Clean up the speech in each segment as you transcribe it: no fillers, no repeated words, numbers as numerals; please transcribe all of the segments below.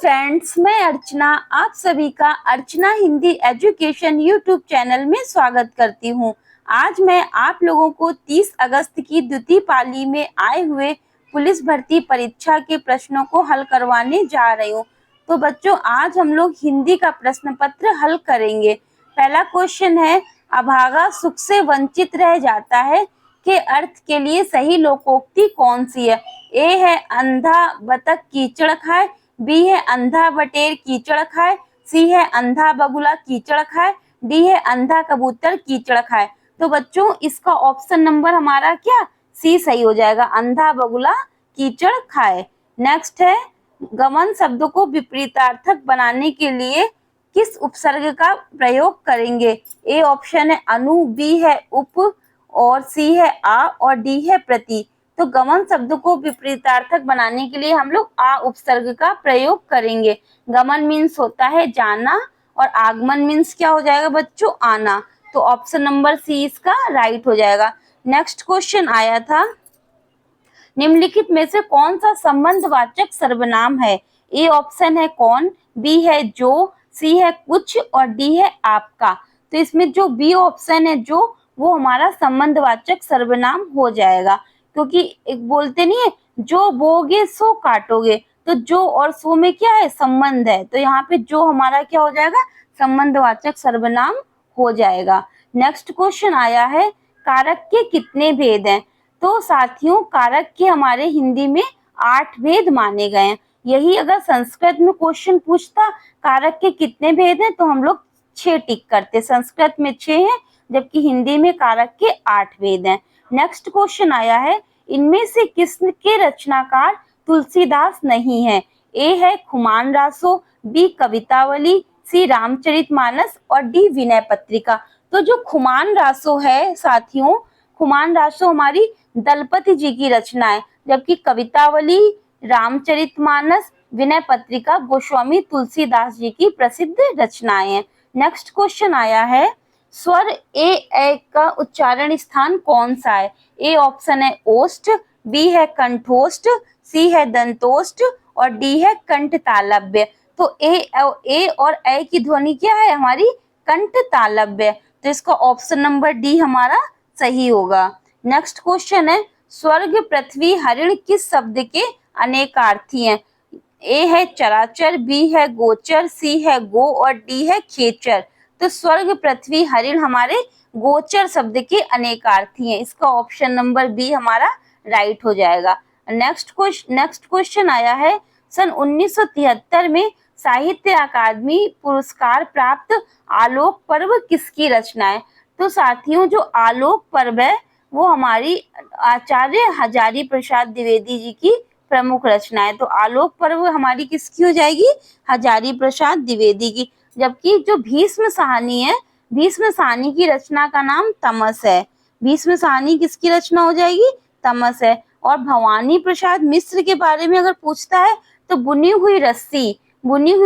Friends, मैं अर्चना आप सभी का अर्चना हिंदी एजुकेशन यूट्यूब चैनल में स्वागत करती हूं। आज मैं आप लोगों को 30 अगस्त की द्वितीय पाली में आए हुए पुलिस भर्ती परीक्षा के प्रश्नों को हल करवाने जा रही हूं। तो बच्चों, आज हम लोग हिंदी का प्रश्न पत्र हल करेंगे। पहला क्वेश्चन है, अभागा सुख से वंचित रह जाता है के अर्थ के लिए सही लोकोक्ति कौन सी है? ए है अंधा बतख कीचड़ खाए, बी है अंधा बटेर कीचड़ खाए, सी है अंधा बगुला कीचड़ खाए, डी है अंधा कबूतर कीचड़ खाए। तो बच्चों, इसका ऑप्शन नंबर हमारा क्या सी सही हो जाएगा, अंधा बगुला कीचड़ खाए। नेक्स्ट है, गमन शब्द को विपरीतार्थक बनाने के लिए किस उपसर्ग का प्रयोग करेंगे? ए ऑप्शन है अनु, बी है उप, और सी है आ, और डी है प्रति। तो गमन शब्द को विपरीतार्थक बनाने के लिए हम लोग आ उपसर्ग का प्रयोग करेंगे। गमन मीन्स होता है जाना और आगमन मीन्स क्या हो जाएगा बच्चों, आना। तो ऑप्शन नंबर सी इसका राइट हो जाएगा। नेक्स्ट क्वेश्चन आया था, निम्नलिखित में से कौन सा संबंधवाचक सर्वनाम है? ए ऑप्शन है कौन, बी है जो, सी है कुछ, और डी है आपका। तो इसमें जो बी ऑप्शन है जो, वो हमारा संबंधवाचक सर्वनाम हो जाएगा, क्योंकि एक बोलते नहीं है जो बोगे सो काटोगे। तो जो और सो में क्या है, संबंध है। तो यहाँ पे जो हमारा क्या हो जाएगा, संबंधवाचक सर्वनाम हो जाएगा। नेक्स्ट क्वेश्चन आया है, कारक के कितने भेद हैं? तो साथियों, कारक के हमारे हिंदी में 8 भेद माने गए हैं। यही अगर संस्कृत में क्वेश्चन पूछता कारक के कितने भेद हैं, तो हम लोग 6 टिक करते। संस्कृत में 6 हैं, जबकि हिंदी में कारक के 8 भेद हैं। नेक्स्ट क्वेश्चन आया है, इनमें से किसके रचनाकार तुलसीदास नहीं है? ए है खुमान रासो, बी कवितावली, सी रामचरितमानस, और डी विनय पत्रिका। तो जो खुमान रासो है साथियों, खुमान रासो हमारी दलपति जी की रचना है, जबकि कवितावली, रामचरितमानस, विनय पत्रिका गोस्वामी तुलसीदास जी की प्रसिद्ध रचनाएं हैं। नेक्स्ट क्वेश्चन आया है, स्वर ए का उच्चारण स्थान कौन सा है? ए ऑप्शन है ओष्ठ, बी है कंठोष्ठ, सी है दंतोष्ठ, और डी है कंठ तालव्य। तो ए और ए की ध्वनि क्या है हमारी, कंठ तालव्य। तो इसका ऑप्शन नंबर डी हमारा सही होगा। नेक्स्ट क्वेश्चन है, स्वर्ग पृथ्वी हरिण किस शब्द के अनेकार्थी हैं? ए है चराचर, बी है गोचर, सी है गो, और डी है खेचर। तो स्वर्ग पृथ्वी हरिण हमारे गोचर शब्द के अनेकार्थी हैं। इसका ऑप्शन नंबर बी हमारा राइट हो जाएगा। नेक्स्ट क्वेश्चन आया है, सन 1973 में साहित्य अकादमी पुरस्कार प्राप्त आलोक पर्व किसकी रचना है? तो साथियों, जो आलोक पर्व है वो हमारी आचार्य हजारी प्रसाद द्विवेदी जी की प्रमुख रचना है। तो आलोक पर्व हमारी किसकी हो जाएगी, हजारी प्रसाद द्विवेदी की। जबकि जो भीष्म साहनी है, भीष्म साहनी की रचना का नाम तमस है। भीष्म साहनी किसकी रचना हो जाएगी, तमस है। और भवानी प्रसाद मिश्र के बारे में अगर पूछता है तो बुनी हुई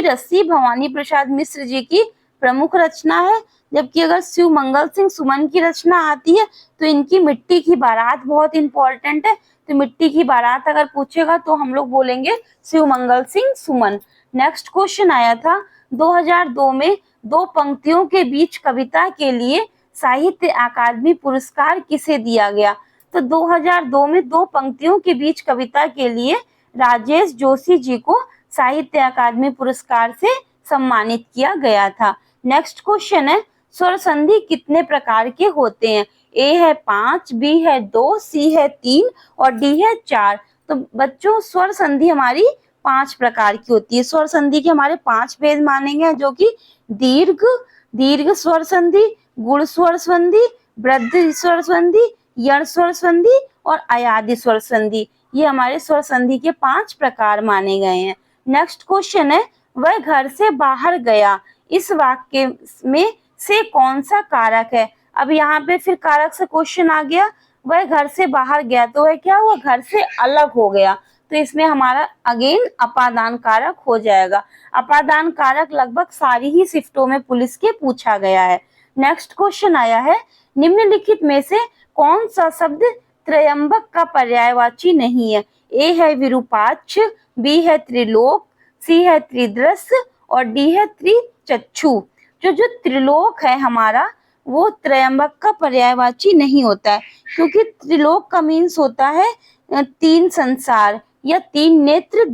रस्सी भवानी प्रसाद मिश्र जी की प्रमुख रचना है। जबकि अगर शिव मंगल सिंह सुमन की रचना आती है तो इनकी मिट्टी की बारात बहुत इंपॉर्टेंट है। तो मिट्टी की बारात अगर पूछेगा तो हम लोग बोलेंगे शिव मंगल सिंह सुमन। नेक्स्ट क्वेश्चन आया था, 2002 में 2 पंक्तियों के बीच कविता के लिए साहित्य अकादमी पुरस्कार किसे दिया गया? तो 2002 में 2 पंक्तियों के बीच कविता के लिए राजेश जोशी जी को साहित्य अकादमी पुरस्कार से सम्मानित किया गया था। नेक्स्ट क्वेश्चन है, स्वर संधि कितने प्रकार के होते हैं? ए है 5, बी है 2, सी है 3, और डी है 4। तो बच्चों, स्वर संधि हमारी 5 प्रकार की होती है। स्वर संधि के हमारे 5 भेद मानेंगे, जो कि दीर्घ स्वर संधि, गुण स्वर संधि, वृद्ध स्वर संधि, यण स्वर संधि, और अयादि स्वर संधि। ये हमारे स्वर संधि के 5 प्रकार माने गए हैं। नेक्स्ट क्वेश्चन है, वह घर से बाहर गया, इस वाक्य में से कौन सा कारक है? अब यहाँ पे फिर कारक से क्वेश्चन आ गया, वह घर से बाहर गया, तो वह क्या हुआ, घर से अलग हो गया। तो इसमें हमारा अगेन अपादान कारक हो जाएगा। अपादान कारक लगभग सारी ही शिफ्टों में पुलिस के पूछा गया है। नेक्स्ट क्वेश्चन आया है, निम्नलिखित में से कौन सा शब्द त्रयंबक का पर्यायवाची नहीं है? ए है विरूपाक्ष, बी है त्रिलोक, सी है त्रिदृश्य और डी है त्रिचक्षु। जो त्रिलोक है हमारा वो त्रयंबक का पर्यायवाची नहीं होता है, क्योंकि त्रिलोक का मीन्स होता है तीन संसार या तीन नेत्र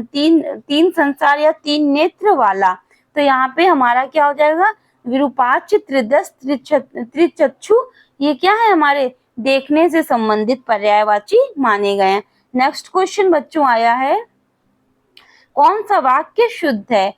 तीन संसार या तीन नेत्र वाला। तो यहाँ पे हमारा क्या हो जाएगा, विरूपाक्ष, त्रिदृश्य, त्रिचक्षु, ये क्या है, हमारे देखने से संबंधित पर्यायवाची माने गए हैं। नेक्स्ट क्वेश्चन बच्चों आया है, कौन सा वाक्य शुद्ध है?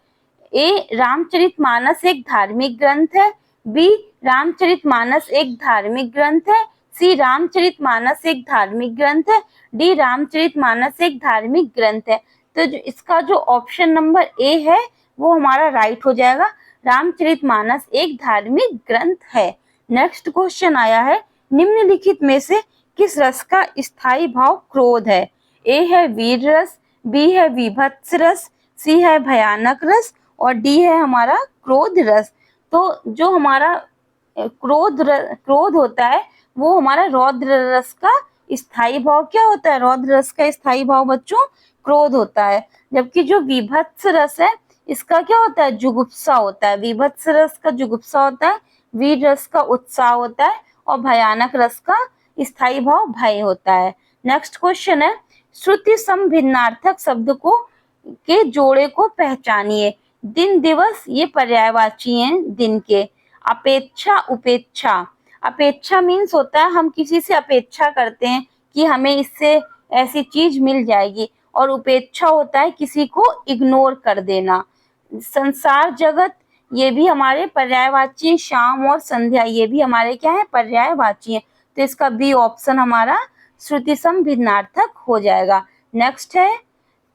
ए, रामचरितमानस एक धार्मिक ग्रंथ है। बी, रामचरितमानस एक धार्मिक ग्रंथ है। सी, रामचरितमानस एक धार्मिक ग्रंथ है। डी, रामचरितमानस एक धार्मिक ग्रंथ है। तो इसका जो ऑप्शन नंबर ए है वो हमारा राइट हो जाएगा, रामचरितमानस एक धार्मिक ग्रंथ है। नेक्स्ट क्वेश्चन आया है, निम्नलिखित में से किस रस का स्थायी भाव क्रोध है? ए है वीर रस, बी है विभत्स रस, सी है भयानक रस और डी है हमारा क्रोध रस। तो जो हमारा क्रोध होता है वो हमारा रौद्र रस का स्थायी भाव क्या होता है? रौद्र रस का स्थायी भाव बच्चों क्रोध होता है। जबकि जो विभत्स रस है इसका क्या होता है? जुगुप्सा होता है। विभत्स रस का जुगुप्सा होता है, वीर रस का उत्साह होता है और भयानक रस का स्थायी भाव भय होता है। नेक्स्ट क्वेश्चन है, श्रुति सम भिन्नार्थक शब्द को के जोड़े को पहचानिए। दिन, दिवस, ये पर्यायवाची हैं दिन के। अपेक्षा, उपेक्षा, अपेक्षा मीन्स होता है हम किसी से अपेक्षा करते हैं कि हमें इससे ऐसी चीज मिल जाएगी, और उपेक्षा होता है किसी को इग्नोर कर देना। संसार, जगत, ये भी हमारे पर्यायवाची। शाम और संध्या, ये भी हमारे क्या है? पर्यायवाची है। तो इसका बी ऑप्शन हमारा श्रुति सम भिन्नार्थक हो जाएगा। नेक्स्ट है,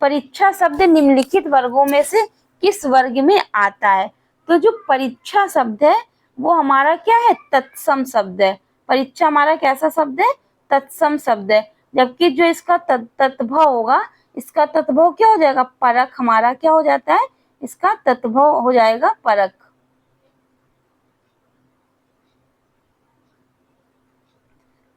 परीक्षा शब्द निम्नलिखित वर्गों में से किस वर्ग में आता है? तो जो परीक्षा शब्द है वो हमारा क्या है? तत्सम शब्द है। परीक्षा हमारा कैसा शब्द है? तत्सम शब्द है। जबकि जो इसका तत्भव होगा, इसका तत्भव क्या हो जाएगा? परक हमारा क्या हो जाता है? इसका तत्भव हो जाएगा परक।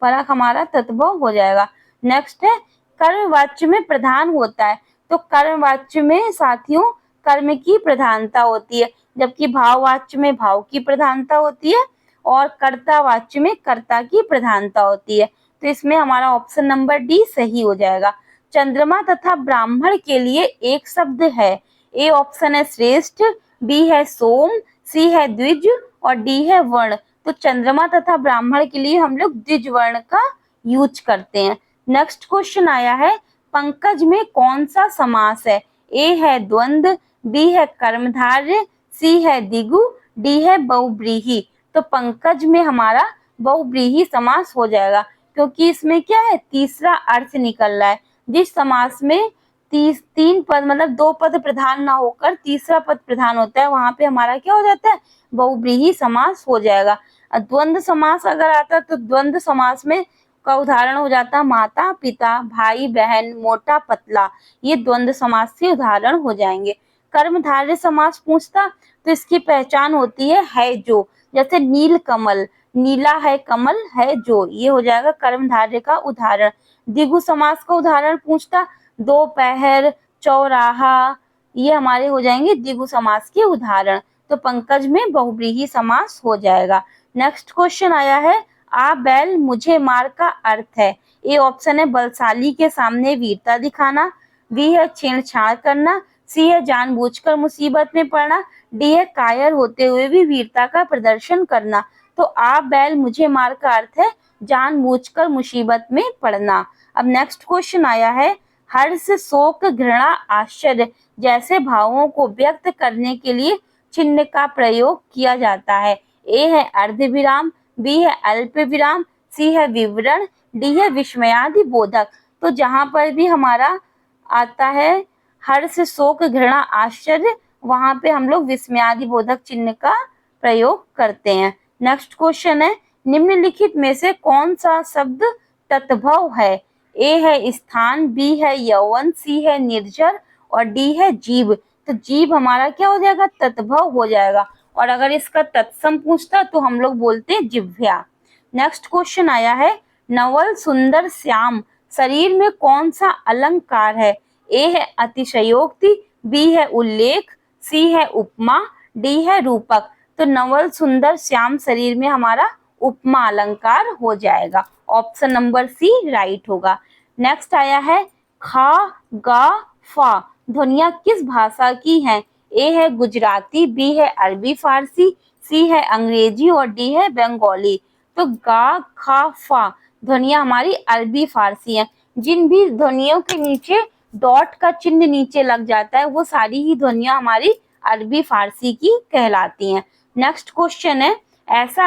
परक हमारा तत्भव हो जाएगा। नेक्स्ट है, कर्म वाच्य में प्रधान होता है। तो कर्म वाच्य में साथियों कर्म की प्रधानता होती है, जबकि भाव वाच्य में भाव की प्रधानता होती है और कर्ता वाच्य में कर्ता की प्रधानता होती है। तो इसमें हमारा ऑप्शन नंबर डी सही हो जाएगा। चंद्रमा तथा ब्राह्मण के लिए एक शब्द है। ए ऑप्शन है श्रेष्ठ, बी है सोम, सी है द्विज और डी है वर्ण। तो चंद्रमा तथा ब्राह्मण के लिए हम लोग द्विज वर्ण का यूज करते हैं। नेक्स्ट क्वेश्चन आया है, पंकज में कौन सा समास है? ए है द्वंद्व, बी है कर्मधारय, सी है दिगु, डी है बहुव्रीहि। तो पंकज में हमारा बहुव्रीहि समास हो जाएगा, क्योंकि इसमें क्या है? तीसरा अर्थ निकल रहा है। जिस समास में तीन पद मतलब दो पद प्रधान ना होकर तीसरा पद प्रधान होता है, वहां पे हमारा क्या हो जाता है? बहुव्रीहि समास हो जाएगा। द्वंद्व समास अगर आता तो द्वंद्व समास में का उदाहरण हो जाता माता पिता, भाई बहन, मोटा पतला, ये द्वंद्व समास के उदाहरण हो जाएंगे। कर्मधारय समास पूछता तो इसकी पहचान होती है जो, जैसे नील कमल, नीला है कमल है जो, ये हो जाएगा कर्मधारय का उदाहरण। द्विगु समास का उदाहरण पूछता, दोपहर, चौराहा, ये हमारे हो जाएंगे द्विगु समास के उदाहरण। तो पंकज में बहुव्रीहि समास हो जाएगा। नेक्स्ट क्वेश्चन आया है, आ बैल मुझे मार का अर्थ है। ए ऑप्शन है बलशाली के सामने वीरता दिखाना, बी है छेड़छाड़ करना, सी है जानबूझकर मुसीबत में पड़ना, डी है कायर होते हुए भी वीरता का प्रदर्शन करना। तो आ बैल मुझे मार का अर्थ है जानबूझकर मुसीबत में पड़ना। अब नेक्स्ट क्वेश्चन आया है, हर्ष, शोक, घृणा, आश्चर्य जैसे भावों को व्यक्त करने के लिए चिन्ह का प्रयोग किया जाता है। ए है अर्धविराम, बी है अल्प विराम, सी है विवरण, डी है विस्मयादि बोधक। तो जहां पर भी हमारा आता है हर्ष, शोक, घृणा, आश्चर्य, वहां पे हम लोग विस्मयादि बोधक चिन्ह का प्रयोग करते हैं। नेक्स्ट क्वेश्चन है, निम्नलिखित में से कौन सा शब्द तत्भव है? ए है स्थान, बी है यौवन, सी है निर्जर और डी है जीव। तो जीव हमारा क्या हो जाएगा? तत्भव हो जाएगा। और अगर इसका तत्सम पूछता तो हम लोग बोलते हैं जिह्वा। नेक्स्ट क्वेश्चन आया है, नवल, सुंदर, श्याम शरीर में कौन सा अलंकार है? ए है अतिशयोक्ति, बी है उल्लेख, सी है उपमा, डी है रूपक। तो नवल सुंदर श्याम शरीर में हमारा उपमा अलंकार हो जाएगा। ऑप्शन नंबर सी राइट होगा। नेक्स्ट आया है खा गा फा ध्वनियां किस भाषा की हैं? ए है गुजराती, बी है अरबी फारसी, सी है अंग्रेजी और डी है बंगाली। तो गा खा फा ध्वनियां हमारी अरबी फारसी हैं। जिन भी ध्वनियों के नीचे डॉट का चिन्ह नीचे लग जाता है वो सारी ही ध्वनियां हमारी अरबी फारसी की कहलाती हैं। नेक्स्ट क्वेश्चन है ऐसा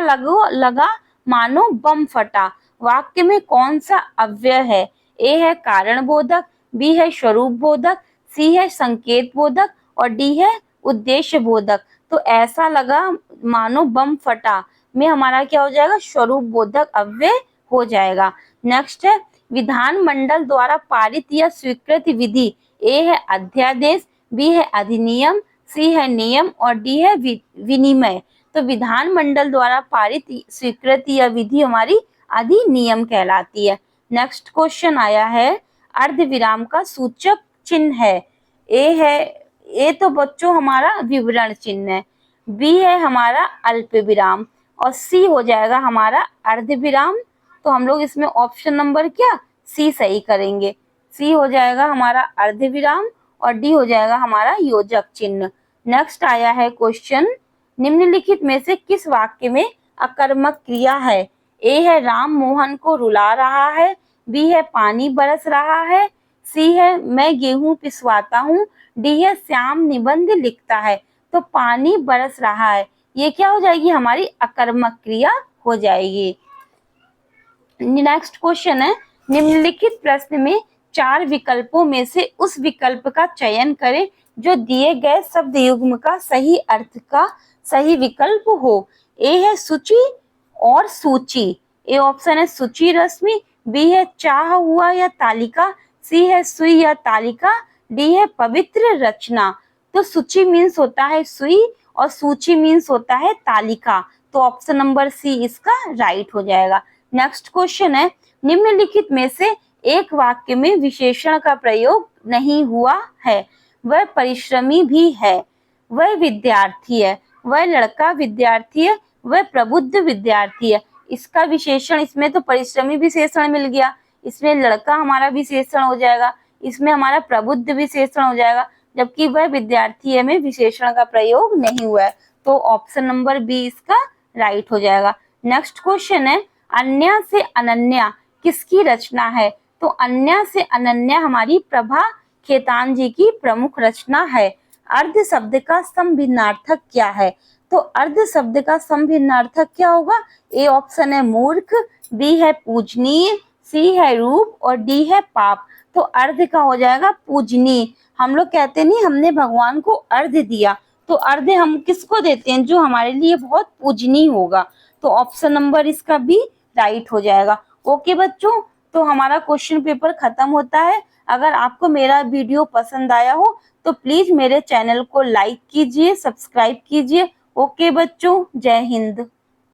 लगा मानो बम फटा वाक्य में कौन सा अव्यय है? ए है कारण बोधक, बी है स्वरूप बोधक, सी है संकेत बोधक और डी है उद्देश्य बोधक। तो ऐसा लगा मानो बम फटा में हमारा क्या हो जाएगा? स्वरूप बोधक अव्यय हो जाएगा। नेक्स्ट है विधानमंडल द्वारा पारित या स्वीकृत विधि। ए है अध्यादेश, बी है अधिनियम, सी है नियम और डी है विनिमय। तो विधानमंडल द्वारा पारित स्वीकृत या विधि हमारी अधिनियम कहलाती है। नेक्स्ट क्वेश्चन आया है अर्धविराम का सूचक चिन्ह है। ए तो बच्चों हमारा विवरण चिन्ह है, बी है हमारा अल्प विराम और सी हो जाएगा हमारा अर्धविराम। तो हम लोग इसमें ऑप्शन नंबर क्या सी सही करेंगे। सी हो जाएगा हमारा अर्धविराम और डी हो जाएगा हमारा योजक चिन्ह। नेक्स्ट आया है क्वेश्चन निम्नलिखित में से किस वाक्य में अकर्मक क्रिया है? ए है राम मोहन को रुला रहा है, बी है पानी बरस रहा है, सी है मैं गेहूं पिसवाता हूँ, डी है श्याम निबंध लिखता है। तो पानी बरस रहा है ये क्या हो जाएगी? हमारी अकर्मक क्रिया हो जाएगी। नेक्स्ट क्वेश्चन है निम्नलिखित प्रश्न में 4 विकल्पों में से उस विकल्प का चयन करें जो दिए गए शब्द युग्म का सही अर्थ का सही विकल्प हो। ए है सूची और सूची, ए ऑप्शन है सूची रश्मि, बी है चाह हुआ या तालिका, सी है सुई या तालिका, डी है पवित्र रचना। तो सूची मीन्स होता है सुई और सूची मीन्स होता है तालिका। तो ऑप्शन नंबर सी इसका राइट हो जाएगा। नेक्स्ट क्वेश्चन है निम्नलिखित में से एक वाक्य में विशेषण का प्रयोग नहीं हुआ है। वह परिश्रमी भी है, वह विद्यार्थी है, वह लड़का विद्यार्थी है, वह प्रबुद्ध विद्यार्थी है। इसका विशेषण इसमें तो परिश्रमी विशेषण मिल गया, इसमें लड़का हमारा विशेषण हो जाएगा, इसमें हमारा प्रबुद्ध विशेषण हो जाएगा, जबकि वह विद्यार्थी है में विशेषण का प्रयोग नहीं हुआ है। तो ऑप्शन नंबर बी इसका राइट हो जाएगा। नेक्स्ट क्वेश्चन है अन्य से अनन्या किसकी रचना है? तो अन्य से अनन्या हमारी प्रभा खेतान जी की प्रमुख रचना है। अर्ध शब्द का समभिन्नार्थक क्या है? तो अर्ध शब्द का समभिन्नार्थक क्या होगा? ए ऑप्शन है मूर्ख, बी है पूजनीय, सी है रूप और डी है पाप। तो अर्ध का हो जाएगा पूजनीय। हम लोग कहते नहीं हमने भगवान को अर्ध दिया, तो अर्ध हम किसको देते हैं? जो हमारे लिए बहुत पूजनीय होगा। तो ऑप्शन नंबर इसका भी राइट हो जाएगा। ओके बच्चों, तो हमारा क्वेश्चन पेपर खत्म होता है। अगर आपको मेरा वीडियो पसंद आया हो तो प्लीज मेरे चैनल को लाइक कीजिए, सब्सक्राइब कीजिए। ओके बच्चों, जय हिंद।